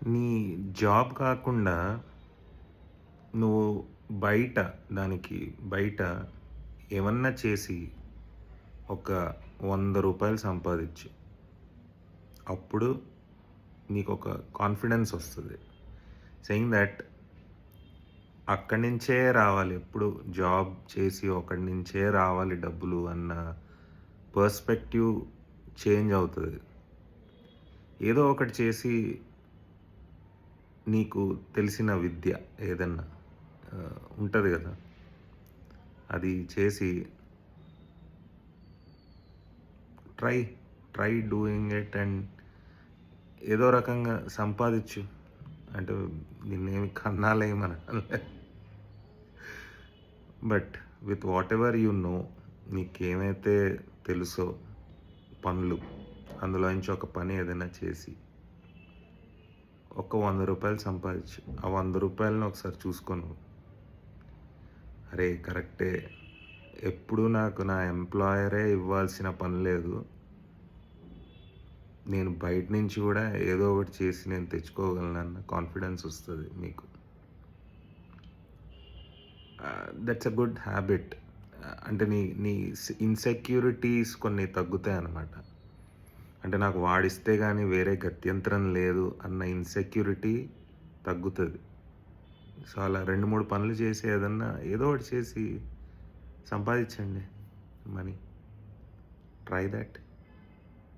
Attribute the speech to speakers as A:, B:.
A: నీ జాబ్ కాకుండా నువ్వు బయట దానికి బయట ఏమన్నా చేసి ఒక రూ. 100 సంపాదించు. అప్పుడు నీకొక కాన్ఫిడెన్స్ వస్తది. సెయింగ్ థట్ అక్కడి నుంచే రావాలి. ఎప్పుడు జాబ్ చేసి అక్కడి నుంచే రావాలి డబ్బులు అన్న పర్స్పెక్టివ్ చేంజ్ అవుతది. ఏదో ఒకటి చేసి నీకు తెలిసిన విద్య ఏదన్నా ఉంటది గదా! అది చేసి try, try doing it and ఏదో రకంగా సంపాదించు. అంటే నిన్నేమి కన్నాలేమనలే. But with whatever you know, నీకేమైతే తెలుసో పనులు, అందులో నుంచి ఒక పని ఏదైనా చేసి ఒక రూ. 100 సంపాదించు. ఆ రూ. 100ని ఒకసారి చూసుకో నువ్వు. అరే కరెక్టే, ఎప్పుడూ నాకు నా ఎంప్లాయరే ఇవ్వాల్సిన పని లేదు. నేను బయట నుంచి కూడా ఏదో ఒకటి చేసి నేను తెచ్చుకోగలనన్న కాన్ఫిడెన్స్ వస్తది మీకు. That's a good habit. అంటే నీ నీ ఇన్‌సెక్యూరిటీస్ కొన్ని తగ్గుతాయన్నమాట. అంటే నాకు వాడిస్తే గానీ వేరే గత్యంతరం లేదు అన్న ఇన్‌సెక్యూరిటీ తగ్గుతది. సో, అలా 2, 3 పనులు చేసి ఏదన్నా ఏదో ఒకటి చేసి సంపాదించండి మనీ. Try that.